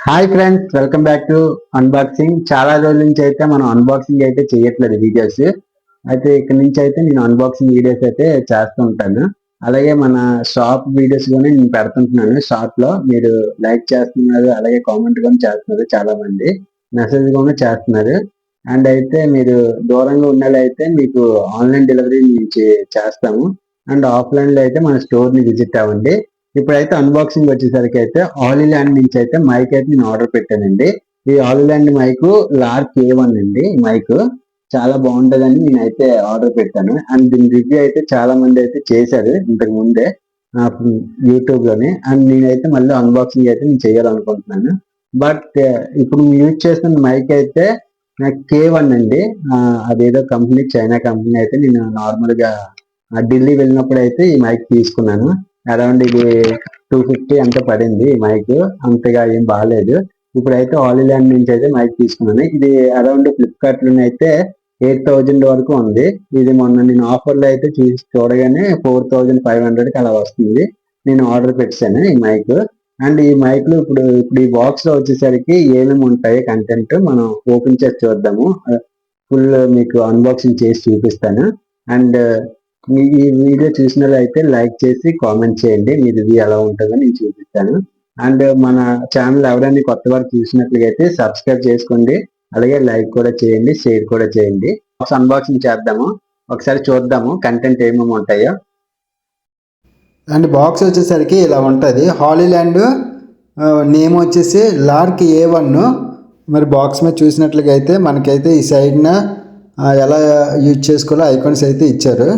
Hi friends, welcome back to unboxing. చాలా రోజుల నుంచి అయితే మనం అన్బాక్సింగ్ అయితే చేయట్లేదు వీడియోస్. అయితే ఇక్కడ నుంచి అయితే నేను అన్బాక్సింగ్ వీడియోస్ అయితే చేస్తూ ఉంటాను. అలాగే మన షాప్ వీడియోస్ కూడా నేను పెడుతుంటున్నాను. షాప్ లో మీరు లైక్ చేస్తున్నారు, అలాగే కామెంట్ కూడా చేస్తున్నారు. చాలా మంది మెసేజ్ కూడా చేస్తున్నారు. అండ్ అయితే మీరు దూరంగా ఉన్నట్లయితే మీకు ఆన్లైన్ డెలివరీ నుంచి చేస్తాము. అండ్ ఆఫ్లైన్ లో అయితే మన స్టోర్ ని విజిట్ అవ్వండి. ఇప్పుడైతే అన్బాక్సింగ్ వచ్చేసరికి అయితే ఆలీల్యాండ్ నుంచి అయితే మైక్ అయితే నేను ఆర్డర్ పెట్టానండి. ఈ ఆలీల్యాండ్ మైక్ లార్క్ A1 అండి. ఈ మైక్ చాలా బాగుంటదని నేనైతే ఆర్డర్ పెట్టాను. అండ్ దీని రివ్యూ అయితే చాలా మంది అయితే చేశారు ఇంతకు ముందే యూట్యూబ్ లోనే. అండ్ నేనైతే మళ్ళీ అన్బాక్సింగ్ అయితే నేను చేయాలనుకుంటున్నాను. బట్ ఇప్పుడు యూజ్ చేస్తున్న మైక్ అయితే K1 అండి. అదేదో కంపెనీ, చైనా కంపెనీ. అయితే నేను నార్మల్ గా ఢిల్లీ వెళ్ళినప్పుడు అయితే ఈ మైక్ తీసుకున్నాను. అరౌండ్ ఇది 250 అంత పడింది ఈ మైక్. అంతగా ఏం బాగాలేదు. ఇప్పుడైతే ఆలీల్యాండ్ నుంచి అయితే మైక్ తీసుకున్నాను. ఇది అరౌండ్ ఫ్లిప్కార్ట్ లోనే అయితే 8000 వరకు ఉంది. ఇది మొన్న నేను ఆఫర్ లో అయితే చూడగానే 4500 కి అలా వస్తుంది. నేను ఆర్డర్ పెట్టాను ఈ మైక్. అండ్ ఈ మైక్ లో ఇప్పుడు ఈ బాక్స్ లో వచ్చేసరికి ఏమేమి ఉంటాయి కంటెంట్ మనం ఓపెన్ చేసి చూద్దాము. ఫుల్ మీకు అన్బాక్సింగ్ చేసి చూపిస్తాను. అండ్ ఈ వీడియో చూసినట్లయితే లైక్ చేసి కామెంట్ చేయండి. మీ రివ్యూ ఎలా ఉంటుందో నేను చూపిస్తాను. అండ్ మన ఛానల్ ఎవరైనా కొత్త వారు చూసినట్లయితే సబ్స్క్రైబ్ చేసుకోండి. అలాగే లైక్ కూడా చేయండి, షేర్ కూడా చేయండి. అన్బాక్సింగ్ చేద్దాము, ఒకసారి చూద్దాము కంటెంట్ ఏమేమి ఉంటాయో. అండ్ బాక్స్ వచ్చేసరికి ఇలా ఉంటుంది. హాలీల్యాండ్ నేమ్ వచ్చేసి లార్క్ A1. మరి బాక్స్ మీద చూసినట్లుగా అయితే మనకైతే ఈ సైడ్న ఎలా యూజ్ చేసుకోవాలో ఐకాన్స్ అయితే ఇచ్చారు.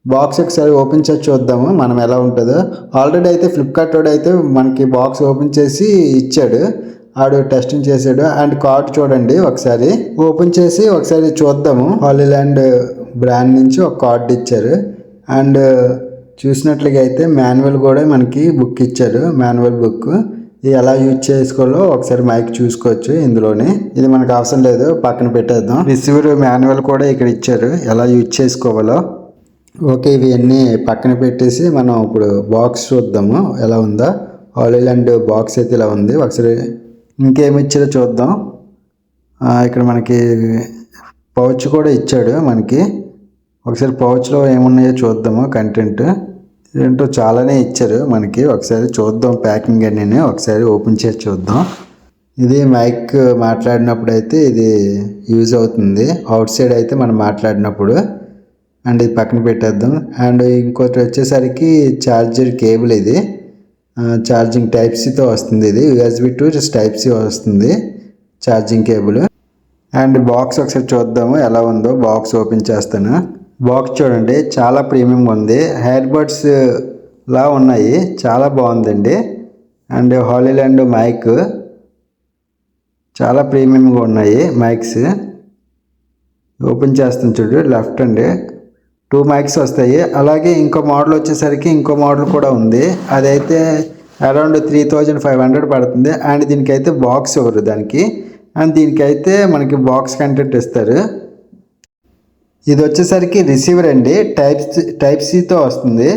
బాక్స్ ఒకసారి ఓపెన్ చేసి చూద్దాము మనం ఎలా ఉంటుందో. ఆల్రెడీ అయితే ఫ్లిప్కార్ట్ వాడు అయితే మనకి బాక్స్ ఓపెన్ చేసి ఇచ్చాడు. ఆడు టెస్టింగ్ చేసాడు. అండ్ కార్డ్ చూడండి, ఒకసారి ఓపెన్ చేసి ఒకసారి చూద్దాము. హాలీల్యాండ్ బ్రాండ్ నుంచి ఒక కార్డ్ ఇచ్చారు. అండ్ చూసినట్లుగా అయితే మాన్యువల్ కూడా మనకి బుక్ ఇచ్చారు. మాన్యువల్ బుక్ ఎలా యూజ్ చేసుకోవాలో ఒకసారి మైక్ చూసుకోవచ్చు ఇందులోనే. ఇది మనకు అవసరం లేదు, పక్కన పెట్టేద్దాం. రిసీవర్ మాన్యువల్ కూడా ఇక్కడ ఇచ్చారు ఎలా యూజ్ చేసుకోవాలో. ఓకే, ఇవి అన్నీ పక్కన పెట్టేసి మనం ఇప్పుడు బాక్స్ చూద్దాము ఎలా ఉందో. హాలీల్యాండ్ బాక్స్ అయితే ఇలా ఉంది. ఒకసారి ఇంకేమి ఇచ్చారో చూద్దాం. ఇక్కడ మనకి పౌచ్ కూడా ఇచ్చాడు మనకి. ఒకసారి పౌచ్లో ఏమున్నాయో చూద్దాము. కంటెంట్ ఏంటో చాలానే ఇచ్చారు మనకి. ఒకసారి చూద్దాం ప్యాకింగ్ అన్నీ ఒకసారి ఓపెన్ చేసి చూద్దాం. ఇది మైక్ మాట్లాడినప్పుడు అయితే ఇది యూజ్ అవుతుంది. అవుట్ సైడ్ అయితే మనం మాట్లాడినప్పుడు. అండ్ ఇది పక్కన పెట్టేద్దాం. అండ్ ఇంకోటి వచ్చేసరికి ఛార్జర్ కేబుల్. ఇది ఛార్జింగ్ టైప్-Cతో వస్తుంది. ఇది USB to Type-C వస్తుంది ఛార్జింగ్ కేబుల్. అండ్ బాక్స్ ఒకసారి చూద్దాము ఎలా ఉందో. బాక్స్ ఓపెన్ చేస్తాను. బాక్స్ చూడండి, చాలా ప్రీమియంగా ఉంది. హెయిర్ బడ్స్ లా ఉన్నాయి, చాలా బాగుందండి. అండ్ హాలీల్యాండ్ మైక్ చాలా ప్రీమియంగా ఉన్నాయి మైక్స్. ఓపెన్ చేస్తాను చూడు, లెఫ్ట్ అండి. 2 మైక్స్ వస్తాయి. అలాగే ఇంకో మోడల్ వచ్చేసరికి ఇంకో మోడల్ కూడా ఉంది. అదైతే అరౌండ్ 3500 పడుతుంది. అండ్ దీనికైతే బాక్స్ ఇవ్వరు దానికి. అండ్ దీనికైతే మనకి బాక్స్ కంటెంట్ ఇస్తారు. ఇది వచ్చేసరికి రిసీవర్ అండి. టైప్-Cతో వస్తుంది.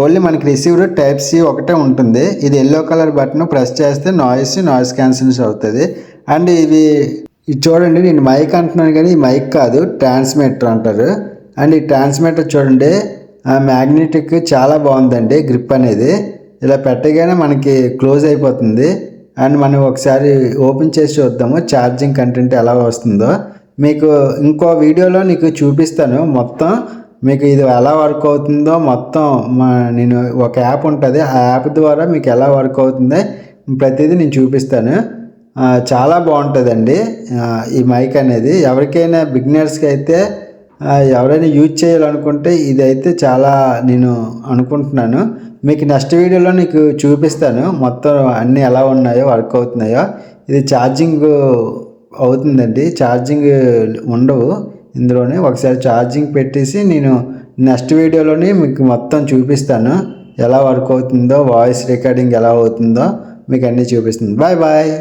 ఓన్లీ మనకి రిసీవర్ Type-C ఒకటే ఉంటుంది. ఇది ఎల్లో కలర్ బటన్ ప్రెస్ చేస్తే నాయిస్ క్యాన్సిల్స్ అవుతుంది. అండ్ ఇది చూడండి, నేను మైక్ అంటున్నాను కానీ ఈ మైక్ కాదు, ట్రాన్స్మిటర్ అంటారు. అండ్ ఈ ట్రాన్స్మిటర్ చూడండి, మ్యాగ్నెటిక్ చాలా బాగుందండి. గ్రిప్ అనేది ఇలా పెట్టగానే మనకి క్లోజ్ అయిపోతుంది. అండ్ మనం ఒకసారి ఓపెన్ చేసి చూద్దాము ఛార్జింగ్ కంటెంట్ ఎలా వస్తుందో. మీకు ఇంకో వీడియోలో నీకు చూపిస్తాను మొత్తం మీకు ఇది ఎలా వర్క్ అవుతుందో మొత్తం. నేను ఒక యాప్ ఉంటుంది, ఆ యాప్ ద్వారా మీకు ఎలా వర్క్ అవుతుందో ప్రతిదీ నేను చూపిస్తాను. చాలా బాగుంటుందండి ఈ మైక్ అనేది. ఎవరికైనా బిగినర్స్కి అయితే ఎవరైనా యూజ్ చేయాలనుకుంటే ఇదైతే చాలా నేను అనుకుంటున్నాను. మీకు నెక్స్ట్ వీడియోలో నీకు చూపిస్తాను మొత్తం అన్నీ ఎలా ఉన్నాయో, వర్క్ అవుతున్నాయో. ఇది ఛార్జింగ్ అవుతుందండి, ఛార్జింగ్ ఉండవు ఇందులోనే. ఒకసారి ఛార్జింగ్ పెట్టేసి నేను నెక్స్ట్ వీడియోలోనే మీకు మొత్తం చూపిస్తాను ఎలా వర్క్ అవుతుందో, వాయిస్ రికార్డింగ్ ఎలా అవుతుందో మీకు అన్నీ చూపిస్తుంది. Bye bye.